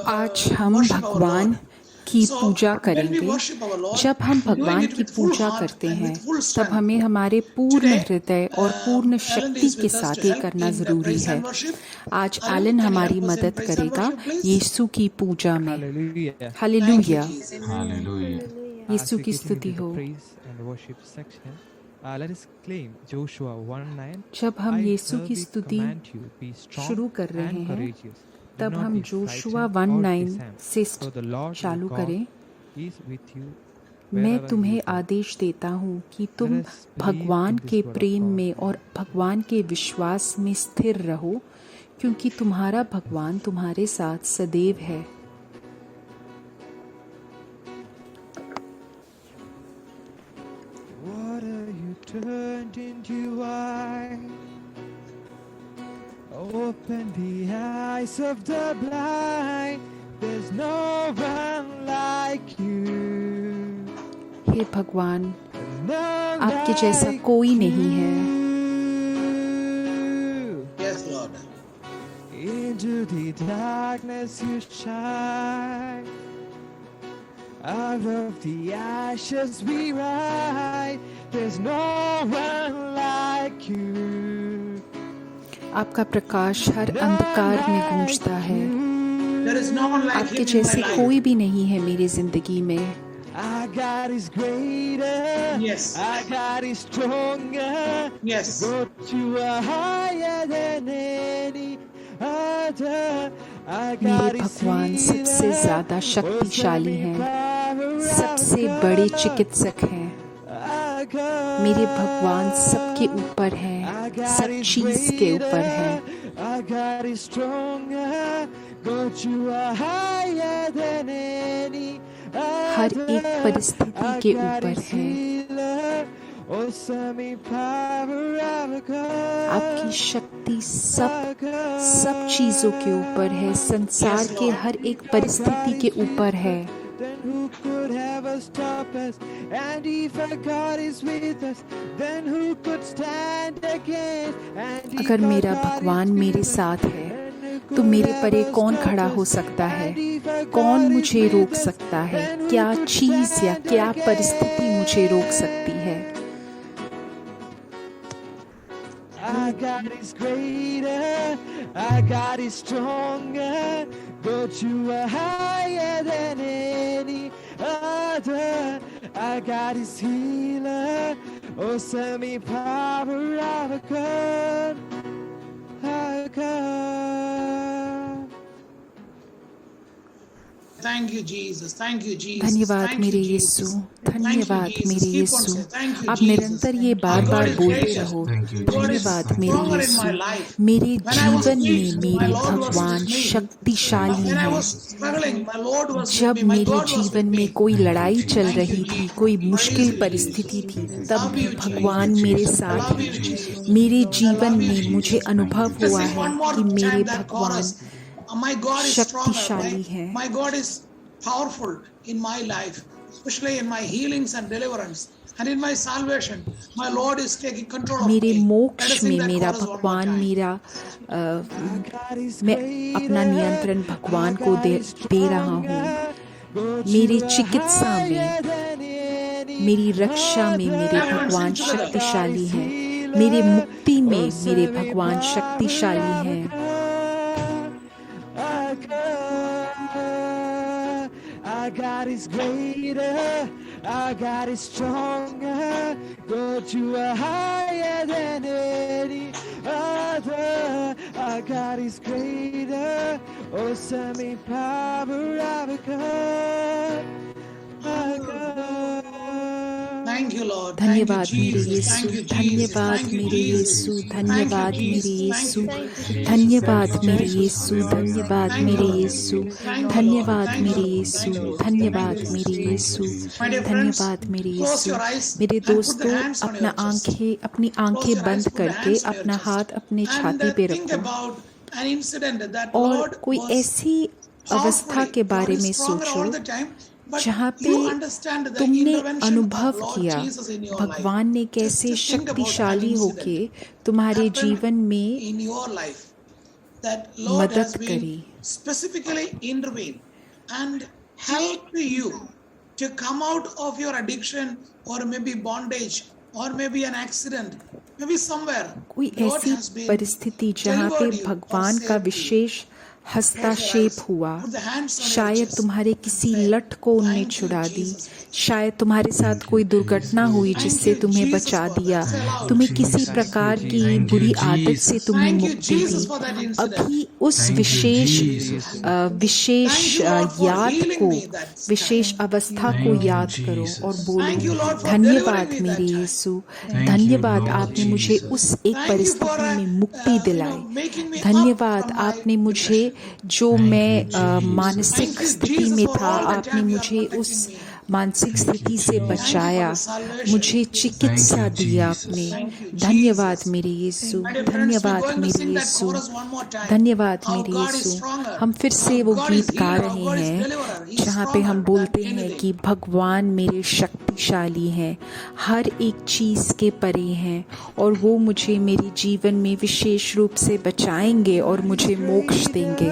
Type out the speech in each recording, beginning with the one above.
आज हम भगवान की पूजा करेंगे। जब हम भगवान की पूजा करते हैं तब हमें हमारे पूर्ण हृदय और पूर्ण शक्ति के साथ ये करना ज़रूरी है। आज एलन हमारी मदद करेगा यीशु की पूजा में। हालेलुया, यीशु की स्तुति हो। जब हम यीशु की स्तुति शुरू कर रहे हैं तब हम जोशुआ 1:9 से चालू करें। मैं तुम्हें आदेश देता हूँ कि तुम भगवान के प्रेम में और भगवान के विश्वास में स्थिर रहो, क्योंकि तुम्हारा भगवान तुम्हारे साथ सदैव है। Open the eyes of the blind. There's no one like you. हे भगवान, आपके जैसा कोई नहीं है। Yes, Lord. Into the darkness you shine. Out of the ashes we rise. There's no one like you. आपका प्रकाश हर अंधकार में गूंजता है। आपके जैसे कोई भी नहीं है मेरी जिंदगी में। मेरे भगवान सबसे ज्यादा शक्तिशाली हैं, सबसे बड़े चिकित्सक हैं। मेरे भगवान सबके ऊपर हैं, सब चीज के ऊपर हैं। हर एक परिस्थिति के ऊपर हैं। आपकी शक्ति सब चीजों के ऊपर है, संसार के हर एक परिस्थिति के ऊपर है। Then who could ever stop us? And if our God is with us, then who could stand against? अगर मेरा भगवान मेरे साथ है तो मेरे परे कौन खड़ा हो सकता है? कौन मुझे रोक सकता है? क्या चीज या क्या परिस्थिति मुझे रोक सकती है? Our God is greater, our God is stronger, but you are higher than any other. Our God is healer, awesome in power, our God, our God. Thank you, Jesus. Thank you, Jesus. धन्यवाद मेरे यीशु, धन्यवाद मेरे यीशु। आप निरंतर ये बार बार बोलते रहो। धन्यवाद मेरे यीशु। मेरे जीवन में मेरे भगवान शक्तिशाली हैं। जब मेरे जीवन में कोई लड़ाई चल रही थी, कोई मुश्किल परिस्थिति थी, तब भी भगवान मेरे साथ हैं। मेरे जीवन में मुझे अनुभव हुआ है कि मेरे भगवान शक्तिशाली है। My God is powerful in my life, especially in my healings and deliverance, and in my salvation. My Lord is taking control of me. मेरे मोक्ष में मेरा भगवान मैं अपना नियंत्रण भगवान को दे रहा हूँ। मेरी चिकित्सा में, मेरी रक्षा में मेरे भगवान शक्तिशाली हैं। मेरे मुक्ति में मेरे भगवान शक्तिशाली हैं। Our God is greater, our God is stronger, God, you are higher than any other. Our God is greater, awesome in power, our God, our God. Thank you, Lord. धन्यवाद मेरे यीशु, धन्यवाद मेरे यीशु, धन्यवाद मेरे यीशु, धन्यवाद मेरे यीशु, धन्यवाद मेरे यीशु, धन्यवाद मेरे यीशु, धन्यवाद मेरे यीशु, धन्यवाद मेरे यीशु। मेरे दोस्तों, अपनी आंखें बंद करके अपना हाथ अपने छाती पे रखो और कोई ऐसी अवस्था के बारे में सोचो जहाँ पे तुमने अनुभव किया भगवान ने कैसे शक्तिशाली होके तुम्हारे जीवन में that Lord has मदद been करे specifically intervene and help you to come out of your addiction or maybe bondage or maybe an accident, maybe somewhere कोई Lord ऐसी has been परिस्थिति जहाँ पे delivered you or भगवान का saved you. विशेष Close हस्तक्षेप your eyes. हुआ, Put the hands on your शायद chest तुम्हारे and किसी say, लठ को उनने "Thank you, छुड़ा दी, Jesus Christ. शायद तुम्हारे साथ कोई दुर्घटना हुई Thank जिससे you, तुम्हें Jesus, बचा for that." दिया, Say aloud. तुम्हें किसी प्रकार की बुरी आदत से तुम्हें Thank you, मुक्ति Jesus, the. for that incident. अभी उस विशेष Thank you, Lord, for याद healing को, me that time. विशेष अवस्था को याद करो और Thank you, बोलो, Lord, for धन्यवाद delivering me मेरे that time. यीशु, धन्यवाद आपने मुझे उस एक Thank you for परिस्थिति में मुक्ति दिलाई, making me up धन्यवाद from my आपने मुझे जो मैं मानसिक Thank you, स्थिति Jesus, में for था, all the आपने time you are मुझे protecting उस me. मानसिक स्थिति से Thank you for बचाया, the salvation. मुझे चिकित्सा दिया आपने, Thank you, धन्यवाद Jesus. मेरे यीशु, My dear friends, we're धन्यवाद going to मेरे sing that Yeshu, chorus one more time. धन्यवाद How मेरे God is यीशु। stronger. हम फिर से How वो God गीत is गा healer. How रहे God is हैं deliverer. He is जहाँ पे हम stronger बोलते than हैं anything. कि भगवान मेरे शक्तिशाली हैं, हर एक चीज़ के परे हैं और वो मुझे मेरे जीवन में विशेष रूप से बचाएंगे और मुझे मोक्ष देंगे।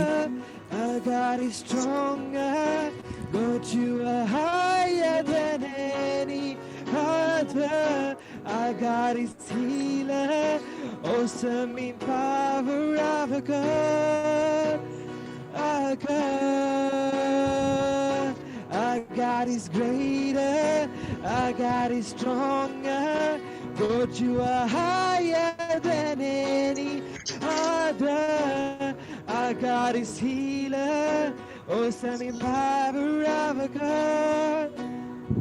Our God is stronger, but you are higher than any other. Our God is healer, awesome in power of a God. Our God is greater, our God is stronger, but you are higher than any other. Our God is healer, awesome in power of a God.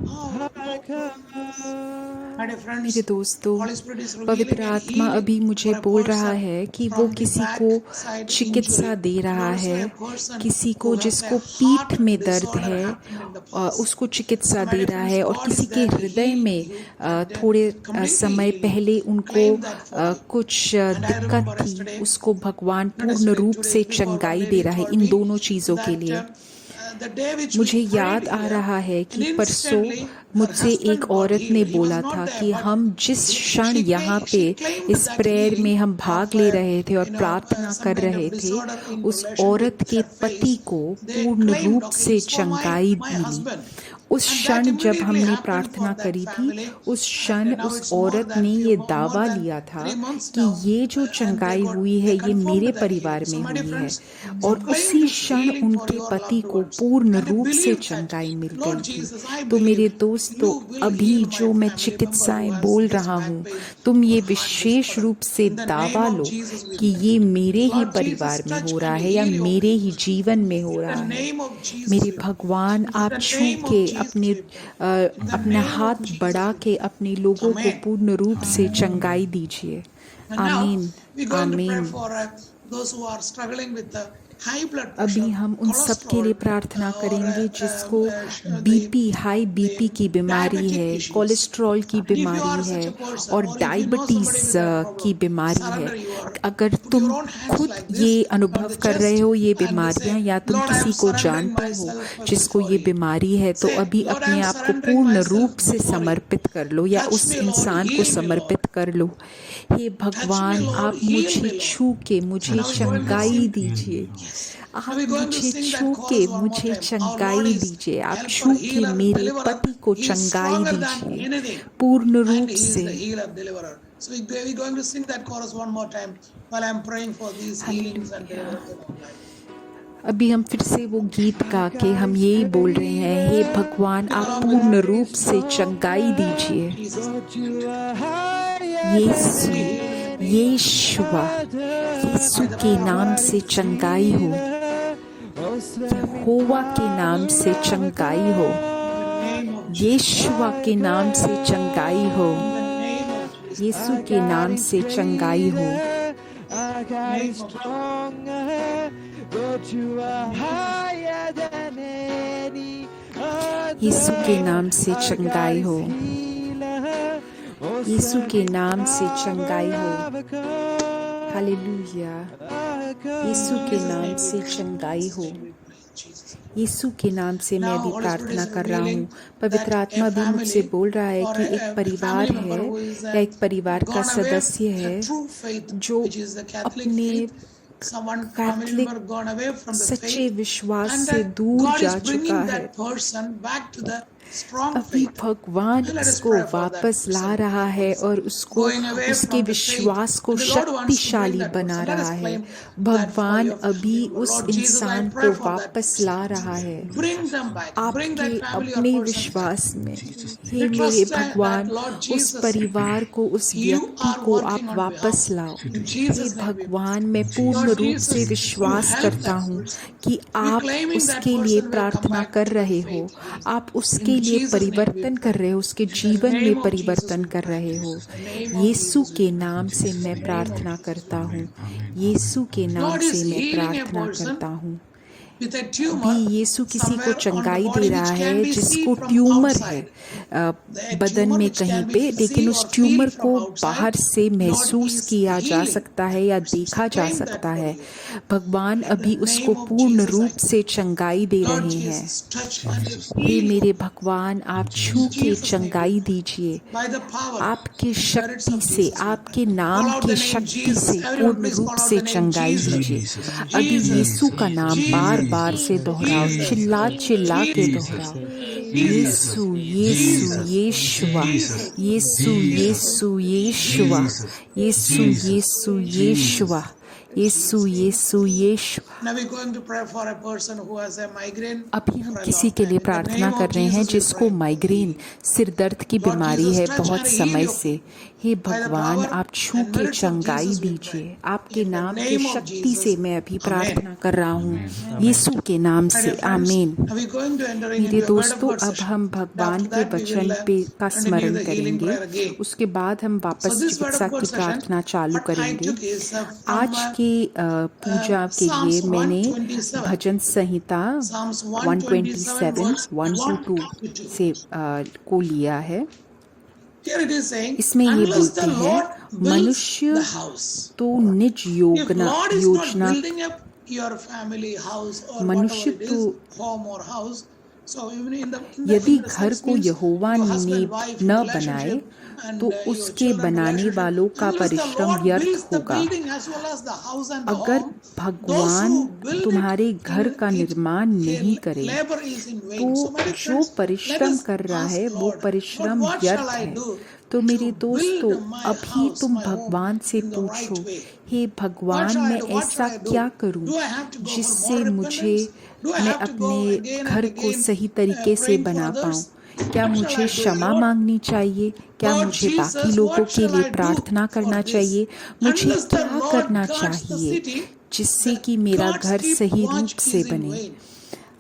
Our God. My dear friends, मेरे दोस्तों, Holy Spirit is revealing पवित्र and आत्मा healing अभी मुझे for a बोल रहा person है कि वो from the किसी को backside चिकित्सा injury. दे रहा And also है, a person किसी who को has जिसको a पीठ heart में दर्द disorder है happened in the past. उसको चिकित्सा So, my दे dear रहा friends, है, और God किसी is के there to हृदय heal में you and थोड़े completely समय heal you. पहले उनको Claim that for you. कुछ And I दिक्कत remember थी, yesterday, उसको भगवान not पूर्ण yesterday, रूप 2 से days before, one चंगाई lady दे रहा है told इन me दोनों चीज़ों के that लिए। the day which मुझे we prayed याद आ here, रहा है and कि परसों instantly her मुझसे husband एक got औरत healed. ने He was बोला not था there, कि but हम जिस क्षण यहाँ पे she claimed इस that प्रेयर healing में हम भाग of ले रहे थे और you know, प्रार्थना some कर kind of रहे थे, disorder in उस relation औरत with के her पति face. को They पूर्ण claimed, रूप okay, से it's for चंगाई my मिली। husband. उस And क्षण that जब immediately हमने happened प्रार्थना for that करी थी, family. उस क्षण And now उस it's more औरत than ने ये more दावा than लिया था 3 months कि now, ये जो and चंगाई हुई है they ये confirmed मेरे that परिवार healing. So में my dear हुई है, friends, और claim उसी this क्षण healing for उनके your पति loved को ones पूर्ण and रूप से believe that, चंगाई मिल Lord गई थी। Jesus, I तो मेरे believe दोस्तों, you will अभी heal my जो मैं family member चिकित्साएं who has बोल this रहा back हूँ, pain तुम ये or heart विशेष disorder. रूप से In the दावा name of low Jesus we कि pray. ये मेरे ही Lord परिवार Jesus, में touch हो रहा and है या heal your मेरे ही people. जीवन में हो In रहा the है। name of Jesus मेरे we pray. भगवान, In आप the छू name of के Jesus अपने we pray. In the अपना name of हाथ Jesus बढ़ा we pray. के अपने लोगों को Amen. पूर्ण रूप से चंगाई दीजिए। And now आमीन, we're going to pray आमीन। for those who are struggling with high blood अभी pressure, हम उन सब के लिए cholesterol, प्रार्थना or करेंगे जिसको the बीपी, हाई बीपी की बीमारी diabetic है, issues. कोलेस्ट्रॉल की And if you बीमारी are है such a person, और or if you know diabetes somebody with that problem, की बीमारी है, surrender your, अगर put तुम your own hands खुद like this ये on अनुभव the कर रहे chest हो ये and बीमारियां, say, या तुम Lord, I am किसी को surrendering जानते हो myself जिसको ये before you. बीमारी है, तो Say, अभी Lord, I अपने am आप को surrendering पूर्ण myself रूप से before you. समर्पित कर लो या Touch उस me, Lord, इंसान को heal me, Lord. समर्पित कर लो। हे Touch me, भगवान, Lord, आप heal मुझे me, Lord. छू के मुझे And now we're going to चंगाई sing. दीजिए। Yes. आप Now we're going to मुझे sing छू that के chorus one more मुझे time. Our Lord चंगाई is दीजिए, आप helper, छू के healer, मेरे deliverer. पति को He is चंगाई stronger than दीजिए anything. पूर्ण And रूप he is से। the healer, deliverer. So we're going to sing that chorus one more time while I'm praying for these healings and deliverance in our life. अभी हम फिर से वो गीत गा के हम यही बोल रहे हैं, हे भगवान, आप पूर्ण रूप से चंगाई दीजिए। यीशु, यीशुआ, यीशु के नाम से चंगाई हो, यहोवा के नाम से चंगाई हो, यीशुआ के नाम से चंगाई हो, यीशु के नाम से चंगाई हो। यीशु के नाम से चंगाई हो, यीशु के नाम से चंगाई हो। हालेलुया, यीशु के नाम से चंगाई हो। यीशु के नाम से मैं भी प्रार्थना कर रहा हूँ। पवित्र आत्मा भी मुझसे बोल रहा है कि एक परिवार है या एक परिवार का सदस्य है जो अपने someone family Catholic member gone away from the सच्चे faith, विश्वास and से दूर God जा is bringing चुका है, that person back to the strong अभी faith. भगवान And let us उसको pray for that वापस ला person रहा है और उसको going away उसके from the विश्वास faith. को And the Lord wants to bring शक्तिशाली that बना person. Let रहा us है। claim that for भगवान your अभी family member. उस Lord Jesus, I इंसान pray को for that वापस person. ला रहा है Bring them back. Bring आपके that family or अपने person back. विश्वास में। हे We मेरे trust भगवान, that Lord उस Jesus, परिवार को, उस you व्यक्ति are को working आप on वापस behalf. लाओ। In hey Jesus' name we pray. भगवान, मैं पूर्ण Lord रूप से Jesus, you विश्वास help करता that हूँ person. कि We आप claiming that उसके लिए person will come प्रार्थना back कर to the रहे हो, faith. आप उसके In लिए Jesus' name we परिवर्तन कर pray. रहे हो, उसके In the जीवन में name of परिवर्तन Jesus we कर pray. रहे हो। In the name of Yeshu Jesus we के pray. नाम से In मैं the name of प्रार्थना Jesus we करता pray. हूँ, यीशु के नाम Lord is से मैं healing a प्रार्थना person करता हूँ। with a अभी tumor यीशु किसी को somewhere on the चंगाई दे body रहा which है can be जिसको seen from ट्यूमर है outside. The बदन tumor में which कहीं can पे, be लेकिन see उस or ट्यूमर feel को from outside. बाहर से Lord महसूस is किया जा healing. सकता है या So देखा जा claim that सकता for है। you. भगवान In the अभी उसको name of पूर्ण Jesus, I रूप से चंगाई दे Lord रहे हैं। Jesus, touch and hey heal मेरे him. भगवान, आप छू In के Jesus' name we चंगाई pray. दीजिए। By the power आपके and merits शक्ति of से, Jesus we आपके pray. नाम Call out के the name शक्ति Jesus. से Everyone पूर्ण please रूप call out से the name चंगाई Jesus. दीजिए। अभी Jesus. यीशु का नाम बार Jesus. बार से दोहराओ, Jesus. चिल्ला चिल्ला के Jesus. दोहराओ। Jesus. Yeshu Yeshu Jesus. यीशुआ, Jesus. Yeshu Jesus. Yeshu यीशुआ, Jesus. Yeshu Yeshu यीशुआ, Yeshu Yeshu यीशुआ। Now we're going to pray for a person who has a migraine अभी हम for a किसी long के time. लिए In the प्रार्थना name कर of रहे हैं Jesus we जिसको pray. माइग्रेन, सिर दर्द की Lord बीमारी Jesus, है touch बहुत and heal समय your से। हे By the भगवान, power आप छू and के merits of चंगाई Jesus we दीजिए। pray. आपके In the नाम की name of शक्ति Jesus. से मैं अभी Amen. प्रार्थना कर रहा हूँ, यीशु के नाम My से, dear friends, आमीन। now we're going to entering मेरे into a word of दोस्तों, God अब session. हम And भगवान after के that, we वचन will पे का continue स्मरण the healing करेंगे। prayer again. उसके बाद हम So वापस this word चिकित्सा of की God session, प्रार्थना चालू what I करेंगे। took is from आज की पूजा के Psalms लिए मैंने 127. भजन संहिता Psalms 127 verse 1 to 2 to 2. से को लिया है। Here it is saying, इसमें ये unless the बोलते हैं, Lord builds मनुष्य the house. तो निज If Lord is not योजना building up your family house or मनुष्य whatever it तो is, home or house, so even in the यदि the घर sex को means यहोवा your ने husband, wife न relationship बनाए and तो your उसके children बनाने relationship, वालों का unless the परिश्रम Lord व्यर्थ builds the होगा। building as well as the house and the अगर home, those भगवान who build तुम्हारे it घर का in निर्माण नहीं their करे labor is in vain. तो So my dear जो friends, let परिश्रम us कर रहा ask है वो Lord, परिश्रम Lord, what shall व्यर्थ I है। do तो मेरे to दोस्तों, build my अभी house, तुम my home भगवान से in the पूछो, right way? हे What भगवान, shall I मैं do? What shall ऐसा I do? क्या करूं Do I have to go for जिससे more मुझे repentance? Do I मैं have to go अपने again घर and को again सही तरीके से praying for बना पाऊं? others? क्या What shall मुझे I do, क्षमा Lord? मांगनी चाहिए? क्या Lord मुझे बाकी Jesus, लोगों what के shall लिए I do प्रार्थना for करना this? चाहिए? मुझे Unless the क्या Lord करना guards the चाहिए city, जिससे the कि मेरा God's घर keep सही watch रूप से is in बने? vain.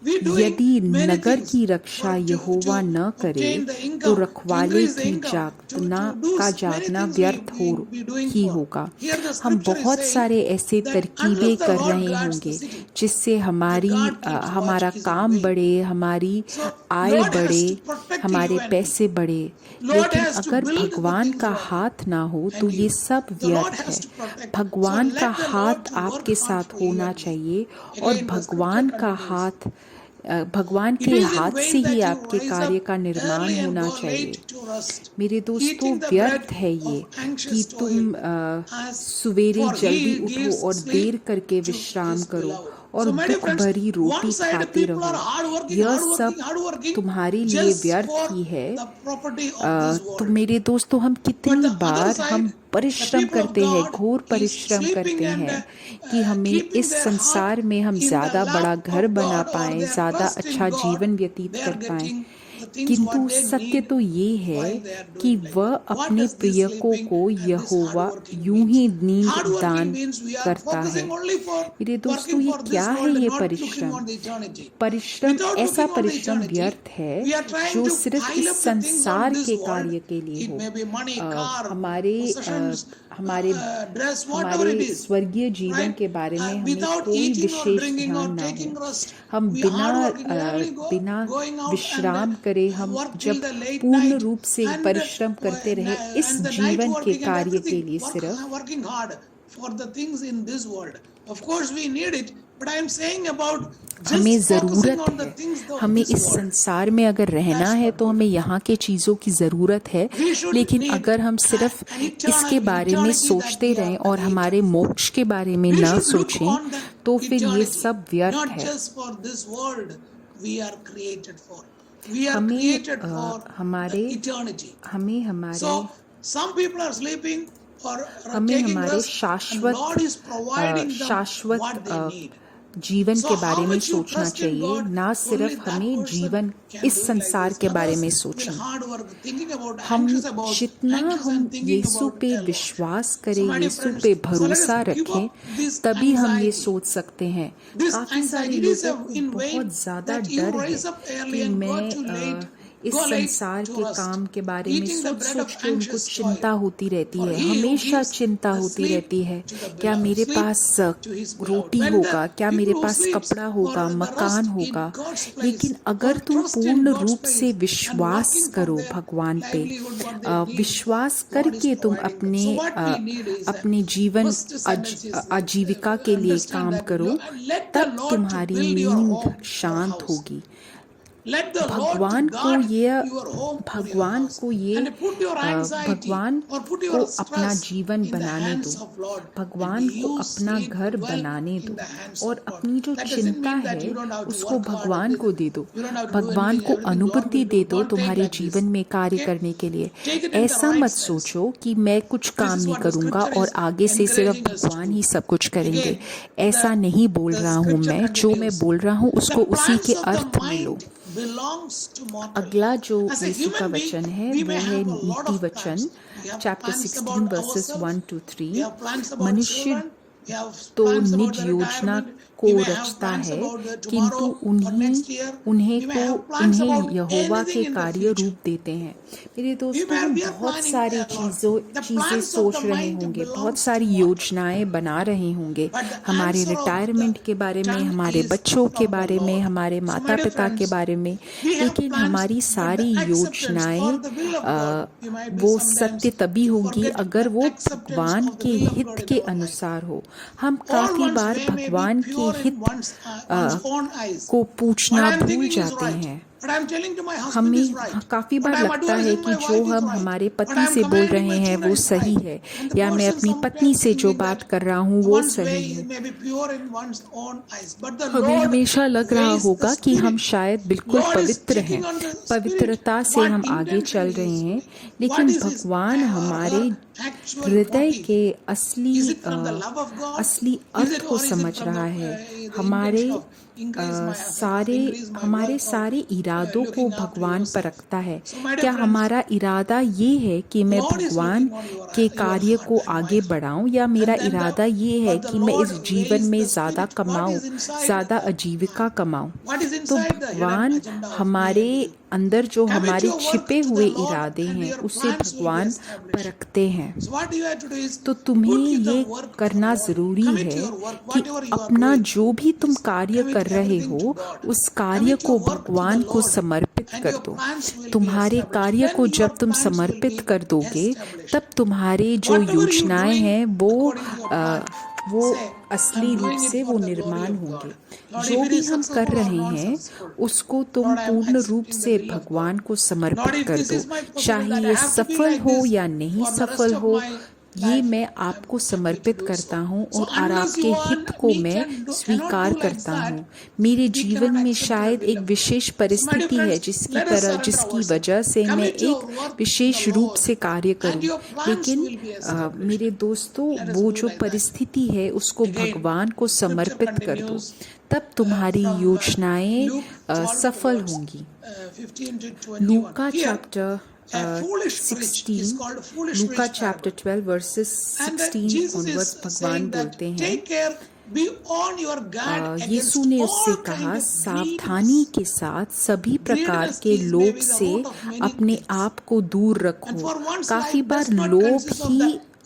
We doing यदि many नगर things की रक्षा for यहोवा to न करे obtain the तो income, to रखवाले increase the की income, जागना to do का many जागना things व्यर्थ we doing ही for. होगा। Here the हम scripture is बहुत saying सारे ऐसे that तरकीबें unless the कर Lord रहे guards the होंगे city, जिससे the God keeps हमारा watch is in काम vain. बढ़े, हमारी So आय Lord has बढ़े, to protect you हमारे and me. पैसे बढ़े, Lord लेकिन has to अगर build the भगवान things का for you हाथ ना हो तो and ये you. सब The Lord व्यर्थ has है। to protect. So भगवान का let the हाथ Lord to work आपके hard साथ for you होना and me. चाहिए और Again, the भगवान scripture का continues. हाथ भगवान It के is in हाथ vain से ही that you आपके rise कार्य up का निर्माण early and होना go चाहिए। late to rest, मेरे दोस्तों, eating the व्यर्थ bread है ये of anxious कि toil, तुम as सवेरे for जल्दी he उठो gives और sleep देर करके to विश्राम his करो beloved. और So my dear दुख friends, भरी रोटी one side खाते people रहो। are hard यह सब working तुम्हारे लिए just व्यर्थ for ही है। the property of this तो world. मेरे दोस्तों, हम But कितनी the other बार side, हम the परिश्रम people of करते हैं, God घोर is परिश्रम sleeping करते and हैं कि हमें keeping इस their संसार heart में हम in the ज़्यादा बड़ा lap घर of बना God, or पाएं, they are ज़्यादा trust in अच्छा God. जीवन व्यतीत They कर are पाएं। getting the things किंतु what they सत्य need तो ये है while they are कि doing like वह that. What अपने does this प्रियकों sleeping को and this यहोवा hardworking यूं means? ही नींद Hardworking दान means we are करता है। focusing only for मेरे दोस्तों, working ये for क्या this है? world, ये not looking परिश्रम on the eternity. परिश्रम Without ऐसा looking on the परिश्रम eternity, व्यर्थ है we are trying जो to सिर्फ pile इस up the things on संसार this के world. कार्य के लिए It हो। may be money, car, हमारे possessions, हमारे dress, whatever हमारे it is. स्वर्गीय जीवन Right? के बारे में हमें Without कोई eating or wishes drinking or ध्यान ना taking हो। rest, हम we are hardworking, बिना going out विश्राम and करे हम work जब till the late पूर्ण night रूप से and परिश्रम करते रहे इस and the night जीवन के working and कार्य के everything, लिए सिर्फ working hard for the things in this world. Of course, we need it. But I am saying about हमें just focusing ज़रूरत on the है, things of हमें this इस world. संसार में अगर रहना है तो हमें यहाँ के चीज़ों की ज़रूरत है, We should लेकिन need अगर हम सिर्फ an eternal- इसके बारे में eternity सोचते that we रहें are और हमारे मोक्ष के बारे में We न should look सोचें on the तो फिर ये eternity, सब व्यर्थ not है। just for this world we are created for. We are हमें created for हमारे the eternity. हमें हमारे So some people are sleeping or हमें taking हमारे rest, and शाश्वत Lord is providing them शाश्वत what they need. जीवन So के how बारे में much you सोचना trust in चाहिए, God, ना only सिर्फ that हमें person जीवन can इस do it संसार like के this. बारे में Others will सोचें। hard work, thinking about, हम anxious about, जितना anxious हम and thinking यीशु about पे a lot. विश्वास So करें, my dear यीशु friends, पे so let भरोसा us give रखें, up this तभी हम ये anxiety. सोच सकते हैं। This काफी सारे anxiety, it is लोगों को in vain बहुत ज़्यादा that you डर है rise up early कि and go मैं too late, इस go late संसार to के rest, काम के बारे में eating the सोच bread सोच of के उनको anxious चिंता toil. होती रहती For है, he who हमेशा gives चिंता the होती sleep रहती है, to the क्या beloved, मेरे sleep pass to his beloved. Roti When होगा, the क्या people मेरे who पास sleeps कपड़ा होगा, for the मकान rest in होगा। God's place, लेकिन अगर or तुम trust in पूर्ण God's रूप place से and विश्वास working for करो their भगवान पे, livelihood, what they need, विश्वास God is करके तुम providing them. So what we need is अपने जीवन first sentence is आजीविका के लिए understand काम that करो, you let the तब Lord to तुम्हारी build your नींद home or शांत house. होगी। Let the Lord to भगवान को guard ये your home or your भगवान house. को ये And put your anxiety भगवान or put को your अपना stress जीवन in the बनाने hands दो, of Lord. भगवान And को you अपना sleep घर well बनाने in दो, the hands और of God. अपनी जो That doesn't चिंता mean that है you don't have to उसको work hard भगवान and को दे दो, you don't have to do भगवान anything. को Everything Lord अनुमति will दे do. दो Don't take तुम्हारे like this. जीवन में कार्य Okay? करने के लिए। Take it in the ऐसा right मत sense. सोचो कि मैं कुछ This काम is नहीं what the करूंगा scripture और is आगे से सिर्फ encouraging us to भगवान do. ही सब कुछ करेंगे। Again, ऐसा नहीं बोल the रहा हूँ scripture मैं, जो मैं continues. बोल रहा हूँ उसको The उसी plans के of the अर्थ में लो। mind belongs to mortal. अगला जो As a यीशु का human being, वचन है we वो may है have a lot नीति of वचन plans. We have chapter plans 16 about versus ourselves. 1 to 3। We have plans about मनुष्य children. We have तो plans about निज the योजना retirement. को We may have रचता plans है, about the किंतु tomorrow or next year. We may have plans उन्हें about यहोवा के anything in the कार्य future. रूप देते हैं। मेरे दोस्तों, We हम are बहुत planning सारी a lot. The चीज़ें plans of सोच the रहे mind होंगे, बहुत belongs सारी to mortal. योजनाएं बना रहे होंगे, But the हमारे answer of रिटायरमेंट the के बारे में, tongue हमारे is बच्चों के from the बारे में, Lord. हमारे So, my माता dear पिता के friends, बारे में, we have लेकिन plans, हमारी but सारी the acceptance योजनाएं for the will of God, we might be वो sometimes सत्य तभी we होंगी forget अगर the वो acceptance भगवान of the के will of हित God in के our life. अनुसार हो। हम All काफी one's bar way may be भगवान के pure in हित one's own eyes. को What पूछना I am भूल thinking is जाते right. हैं। What I am telling to my husband हमें is right. काफी What बार I am लगता है advising कि my जो wife is हम right. हमारे What I पति am से बोल commanding रहे my हैं वो children is सही right. है, And the या मैं person अपनी पत्नी sometimes से जो thinking बात that कर रहा हूँ वो one's सही way है। may be pure in one's own eyes, but the हमें Lord हमेशा लग रहा weighs the होगा कि हम spirit. शायद बिल्कुल Lord is पवित्र हैं, checking on the spirit. पवित्रता से What हम आगे intention चल he रहे is हैं, doing. लेकिन What is his भगवान or हमारे her actual हृदय motive? के Is it from the love of God? असली Is अर्थ it को or is it समझ from रहा the है। intention हमारे of increase my सारे increase my हमारे work or सारे इरादों को looking after भगवान yourself? परखता है। So my dear क्या friends, हमारा इरादा ये है कि मैं Lord is भगवान looking on your के your कार्य heart को and my आगे heart. बढ़ाऊं, या मेरा And then इरादा ये है but the कि मैं Lord इस जीवन weighs में the ज़्यादा spirit. What Kumaon, is inside ज़्यादा the आजीविका heart? कमाऊं। What is तो inside the hidden भगवान agenda of हमारे me and you? अंदर जो Commit हमारे your work छिपे to हुए the Lord इरादे and हैं your उसे plans will be भगवान established. परखते हैं। So what you have to do is तो तुम्हें put the ये work for करना Lord. ज़रूरी Commit है your work, कि whatever you are अपना doing. जो भी तुम कार्य Commit कर रहे everything to हो God. उस कार्य Commit को your work to the भगवान को Lord समर्पित and कर your दो। plans will be तुम्हारे established. कार्य Then को your जब तुम plans will समर्पित be कर दोगे established. तब तुम्हारे जो Whatever you योजनाएं doing हैं वो according to your plan, वो say, असली I'm रूप doing it से for वो the glory निर्माण of होंगे। God. Lord, जो if it भी is हम कर successful or रहे हैं non-successful, उसको तुम Lord, I am पूर्ण रूप accepting से the will of भगवान God. को समर्पित Lord, if कर this दो, is my possible चाहे that I ये have to be सफल like हो this या नहीं for the rest सफल of हो, my ये life, मैं I am आपको happy to समर्पित do करता so. हूँ So और unless आपके you हित and को me मैं cannot स्वीकार do like करता that, हूँ। मेरे we जीवन cannot में accept the शायद will एक of God. Wishes So my dear परिस्थिति है friends, let us surrender जिसकी ourselves. वजह से मैं Commit your एक work to विशेष the रूप Lord से कार्य and करूँ, your plans लेकिन will be established. मेरे दोस्तों Let us वो do जो like that. परिस्थिति है उसको Again, भगवान को scripture समर्पित कर दो, continues तब तुम्हारी from योजनाएं Luke 12 सफल verse, होंगी। 15 to 21. Luka Here, chapter a foolish rich is 16, called a foolish Luka rich chapter parable. 12 versus And 16 Jesus onwards is भगवान saying that बोलते हैं, take care, be on your guard Yeshu against ने all उससे kind कहा, of सावधानी greediness. के साथ सभी प्रकार Greediness के is लोभ maybe the से root of many अपने things. आप को दूर And रखो। for one's काफी life बार does not लोभ consist of ही the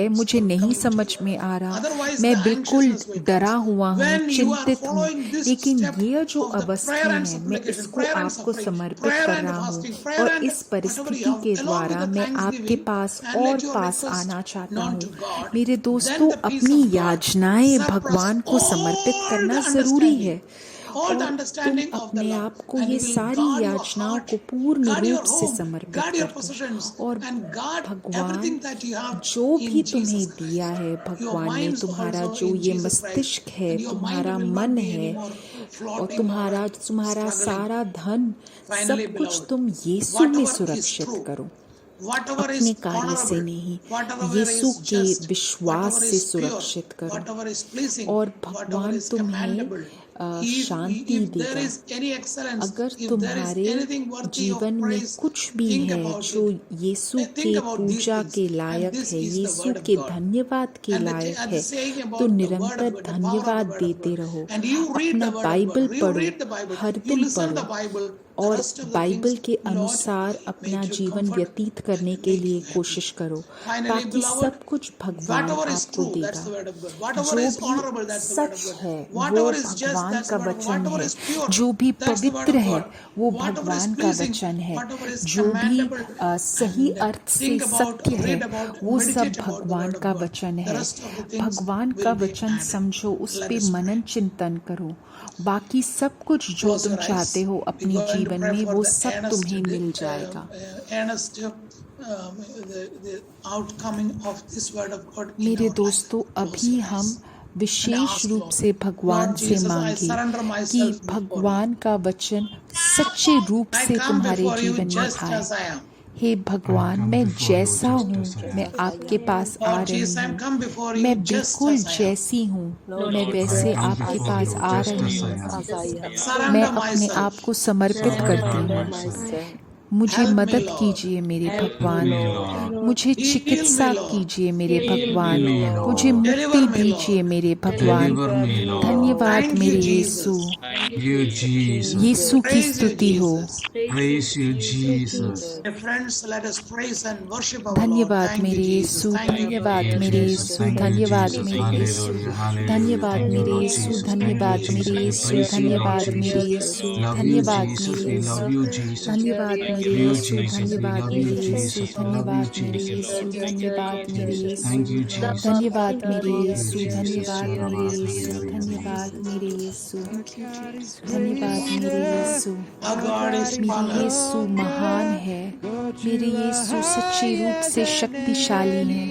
है मुझे नहीं समझ में आ रहा, Otherwise, मैं the बिल्कुल anxiousness will डरा come. हुआ हूँ, When you are चिंतित हूँ, following this लेकिन step ये जो of the अवस्था prayer and है मैं supplication, इसको prayer and आपको suffering, समर्पित prayer कर and रहा fasting, हूँ prayer और and इस whatever परिस्थिति you have, के along with द्वारा the मैं आपके thanksgiving, पास and और let your पास request आना चाहता known हूँ। to God, मेरे then दोस्तों, the peace अपनी of God याचनाएं surpass भगवान को समर्पित all करना the जरूरी understanding, है all the और तुम understanding of the अपने Lord, आप को and ये He will सारी guard your याचनाओं heart, को पूर्ण guard your रूप से home, समर्पित guard your कर दो possessions, और and guard भगवान everything that you have जो भी in तुम्हें Jesus दिया Christ. है, Your भगवान ने minds तुम्हारा also जो in ये Jesus Christ, मस्तिष्क है, and your mind तुम्हारा will मन not be है anymore और floating तुम्हारा or तुम्हारा struggling. सारा धन Finally, सब कुछ beloved, तुम यीशु में whatever is सुरक्षित true, करो, whatever अपने is कार्य से honorable, नहीं, whatever यीशु is के just, विश्वास whatever से is pure, सुरक्षित करो whatever is pleasing, और whatever भगवान is तुम्हें commendable. शांति If there देगा। is any excellence, अगर if there is तुम्हारे anything worthy जीवन of में praise, कुछ भी think है about जो it. यीशु Think के about these पूजा things. के And लायक this है, is the Yeshu word of के God. धन्यवाद के And लायक the है, saying तो about the word निरंतर of God, the power of धन्यवाद the word of देते God. रहो। And you read अपना the word of Bible God. You पढ़ो, read the Bible. Her You दिन listen the पढ़ो Bible. The और rest of the Bible things, के Lord, अनुसार अपना make you जीवन comfort व्यतीत करने and के make लिए you happy. कोशिश करो। Finally, बाकी beloved, सब कुछ भगवान whatever is आपको true, that's देगा। the word of God. Whatever जो is भी honorable, that's the word of such God. है वो Whatever is just, भगवान that's का the word of God. वचन Whatever है, is pure, जो भी that's the word पवित्र of है God. वो Whatever is भगवान का pleasing, वचन है, whatever is जो भी commendable, सही and अर्थ से think about, सत्य है read about, वो सब meditate about the भगवान word of का God. वचन The है। rest of the things भगवान का will be वचन added. समझो, उस Let पे us pray. मनन चिंतन करो, बाकी सब कुछ जो Close तुम your eyes. चाहते हो We're अपने going to जीवन pray में for वो the सब तुम्हें मिल जाएगा। the outcoming of this word of God in मेरे our दोस्तों, life. Close अभी your हम eyes. विशेष रूप से भगवान Lord से Jesus, I मांगे surrender कि myself before you. भगवान का वचन सच्चे रूप I से come तुम्हारे before you जीवन में just आए। as I am. हे भगवान, मैं जैसा हूँ मैं आपके पास आ Lord रही Jesus, I हूँ, come before you मैं just बिल्कुल as I am. जैसी हूँ मैं वैसे आपके पास आ रही हूँ। मैं Surrender अपने आप myself. को समर्पित करती हूँ। मुझे Help me, मदद Lord. कीजिए मेरे भगवान, मुझे Heal me, चिकित्सा Lord. कीजिए मेरे भगवान, Lord. मुझे मुक्ति Deliver me, दीजिए Lord. मेरे भगवान। Deliver me, Lord. धन्यवाद Thank you, मेरे Jesus. Yeshu. Thank you, Jesus. यीशु की Praise you, स्तुति हो। Jesus. Praise you, Jesus. My friends, let us praise and worship our Lord. धन्यवाद Thank you, मेरे Jesus. Yeshu, Thank you. धन्यवाद Thank you, मेरे Jesus. Yeshu, Thank you, धन्यवाद Jesus. मेरे यीशु, Hallelujah. Hallelujah. धन्यवाद Thank you, मेरे Lord Yeshu, Jesus. Thank you, धन्यवाद Jesus. मेरे We Yeshu, praise you, Lord धन्यवाद मेरे Jesus. यीशु, Love you, धन्यवाद Jesus. मेरे We Yeshu, love you, Jesus. धन्यवाद मेरे Love you, Yeshu, Jesus. We धन्यवाद love you, मेरे यीशु, Jesus. We love you, धन्यवाद मेरे Jesus. यीशु, धन्यवाद मेरे Jesus. Yeshu, Thank you, Jesus. धन्यवाद मेरे Thank you, यीशु, Jesus. धन्यवाद मेरे यीशु, धन्यवाद मेरे यीशु, धन्यवाद मेरे यीशु। Our God is मेरे Father. यीशु महान है, मेरे यीशु सच्चे रूप से शक्तिशाली है।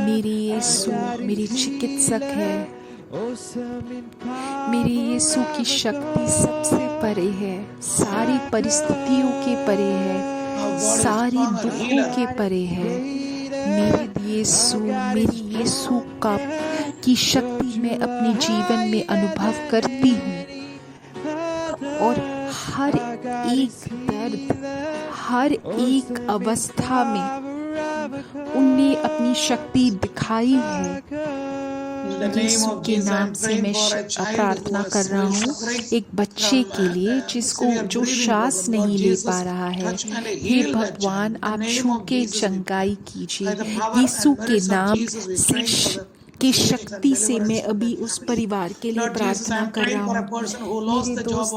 मेरे यीशु मेरे चिकित्सक है, मेरे यीशु की शक्ति सबसे परे है, सारी परिस्थितियों के परे है, सारी दुखों के परे है। मेरे यीशु की शक्ति मैं अपने जीवन में अनुभव करती हूँ और हर एक दर्द, हर एक अवस्था में उनने अपनी शक्ति दिखाई है। In the name Yeshu of के Jesus, नाम I'm से praying मैं for a child प्रार्थना who कर is रहा really हूँ suffering एक बच्चे from, के लिए जिसको severe जो breathing श्वास problem. Lord नहीं ले Jesus, पा रहा है। touch and hey heal that भगवान, child. In the आप name छू of के Jesus, we चंगाई pray. कीजिए। By the power Yeshu and के merits of नाम Jesus, we से pray for the की healings and शक्ति से deliverance मैं for अभी that उस family. परिवार के लिए Lord Jesus, प्रार्थना I'm कर praying रहा for a हूँ। person who lost मेरे the job दोस्त,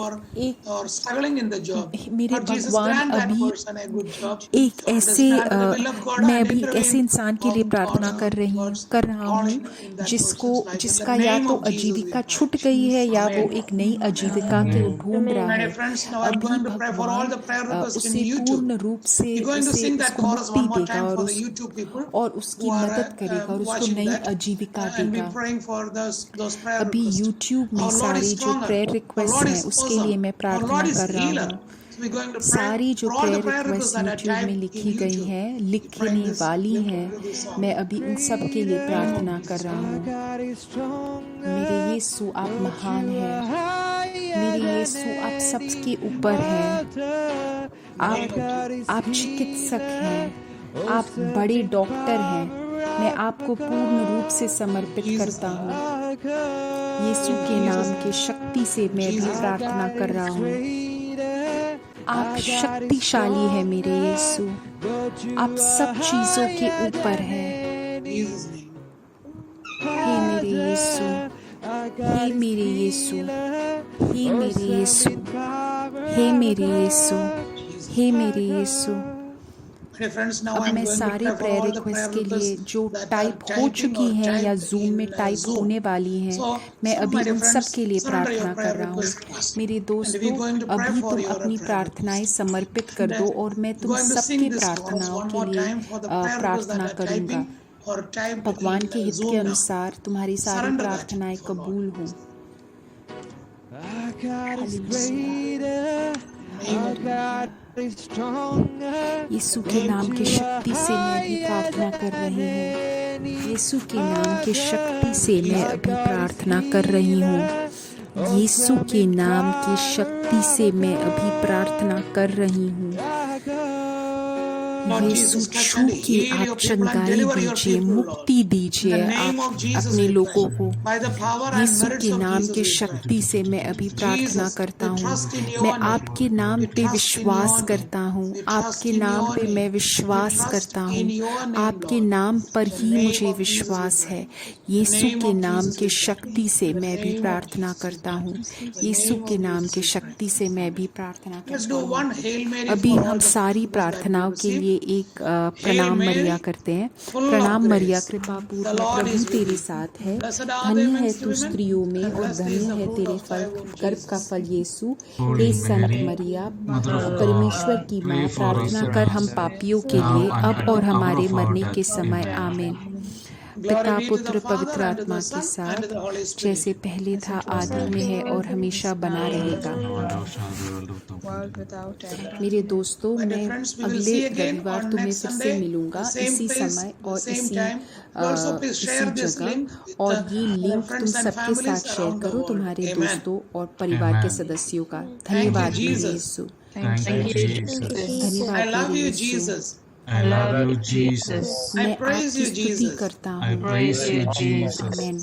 or struggling in the job. मेरे Lord Jesus, भगवान, grant that अभी person a good job. एक ऐसे Understand the will of God मैं and अभी एक ऐसे intervene इंसान के लिए on प्रार्थना कर रहा हूँ God's calling in that जिसको person's life. In the जिसका या name तो of Jesus, we आजीविका pray. छूट गई है या वो Amen. एक नई आजीविका के ढूंढ रहा My है। dear friends, now I'm अभी going to pray for all भगवान the prayer requests in उसे YouTube. पूर्ण रूप से We're going to उसे sing that उसको chorus मुक्ति one more देगा time और for the उस YouTube people और who उसकी are मदद करेगा और उसको watching नई that, आजीविका and we're देगा। praying for those prayer अभी requests. YouTube में Our Lord is सारे जो stronger. Prayer Our request Lord हैं is उसके लिए awesome. मैं Our Lord प्रार्थना is कर रहा healer. हूँ। So we're going to pray सारी जो for all the prayer prayer requests request that are YouTube में typed लिखी in गई YouTube. हैं, We're praying लिखने this वाली lift हैं, to this song. मैं अभी उन सब के लिए प्रार्थना कर रहा हूँ। मेरे यीशु आप महान हैं, मेरे यीशु आप सबके ऊपर हैं, आप चिकित्सक हैं, आप बड़े डॉक्टर हैं। मैं आपको पूर्ण रूप से समर्पित करता हूँ। यीशु के नाम की शक्ति से मैं भी प्रार्थना कर रहा हूँ। आप शक्तिशाली हैं मेरे यीशु, आप सब चीजों के ऊपर हैं। Jesus' name. हे मेरे यीशु, हे मेरे यीशु, हे मेरे यीशु, हे मेरे यीशु, हे मेरे यीशु। Dear friends, now अब I'm मैं going to सारे pray for prayer all the prayer request के लिए requests जो that are टाइप हो typing चुकी or हैं या typed जूम में in टाइप Zoom. होने वाली हैं, So, मैं so अभी my dear उन friends, सब के लिए surrender your प्रार्थना prayer कर रहा हूँ। request fast. मेरे And we're दोस्तों, going to pray अभी for तुम your अपनी prayer प्रार्थनाएं request. समर्पित कर दो और मैं तुम Going to सबके sing this chorus प्रार्थनाओं one के more लिए time for the prayer requests that प्रार्थना are करूँगा। typing or typed भगवान के in हित के Zoom now. अनुसार तुम्हारी सारी Surrender that प्रार्थनाएं for Lord. कबूल हों। Our God is Hallelujah. greater. Our God is stronger. यीशु के नाम की शक्ति से मैं भी प्रार्थना कर रही हूँ। यीशु के नाम की शक्ति से मैं अभी प्रार्थना कर रही हूँ। यीशु के नाम की शक्ति से मैं अभी प्रार्थना कर रही हूँ। Lord यीशु Jesus, touch छू and के heal आप your people and चंगाई deliver your दीजिए, people, Lord. मुक्ति In दीजिए the name आप of Jesus अपने we लोगों pray. को। By the power and Yeshu merits के of नाम Jesus की we pray. शक्ति से मैं अभी प्रार्थना Jesus, करता we हूँ। trust in your मैं name. आपके नाम We पे trust in विश्वास your करता name. हूँ। We trust आपके in नाम your पे name. मैं We विश्वास trust करता in हूँ। your name, आपके Lord. नाम पर In the ही name मुझे of Jesus we विश्वास pray. है। In the यीशु name के of नाम Jesus के we pray. शक्ति से In the मैं भी name of प्रार्थना Jesus we करता pray. हूँ। In the यीशु name के of नाम Jesus के we pray. शक्ति से मैं भी प्रार्थना Let's करता do हूँ। one Hail Mary अभी for all हम the सारी requests that we प्रार्थनाओं के received. लिए एक Hail प्रणाम मरिया Mary, करते हैं। full of प्रणाम मरिया, grace, कृपा the पूर्ण Lord प्रभु is with तेरे thee. साथ है। Blessed are धन्य the है amongst तू women, स्त्रियों में and और blessed धन्य is the है fruit तेरे of thy फल womb, गर्भ का Jesus. फल यीशु। Holy hey Sant Mary, Maria, Mother of परमेश्वर God, की pray माँ, for us प्रार्थना कर हम sinners, पापियों के now लिए and अब at और the hour हमारे of our मरने के death. समय। Amen. आमीन। Glory पिता, be to the पुत्र, Father पवित्र and to the आत्मा के Son and to साथ the Holy Spirit. जैसे पहले था, आदि में है और हमेशा बना रहेगा। मेरे दोस्तों, My dear मैं friends, we will अगले see again रविवार on तुम्हें next फिर से Sunday, मिलूंगा, the same इसी place, समय the और same इसी time. You also please share इसी this link जगह। with और ये our लिंक तुम friends and सबके साथ families शेयर around the करो, world. तुम्हारे Amen. दोस्तों और परिवार के Amen. सदस्यों का। Thank you, धन्यवाद मेरे Jesus. Yeshu. Thank you, Jesus. धन्यवाद I love मेरे you, Yeshu. Jesus. I love you, Jesus. I मैं praise आपकी you, स्तुति Jesus. करता I हूँ। praise you, Jesus. आमेन।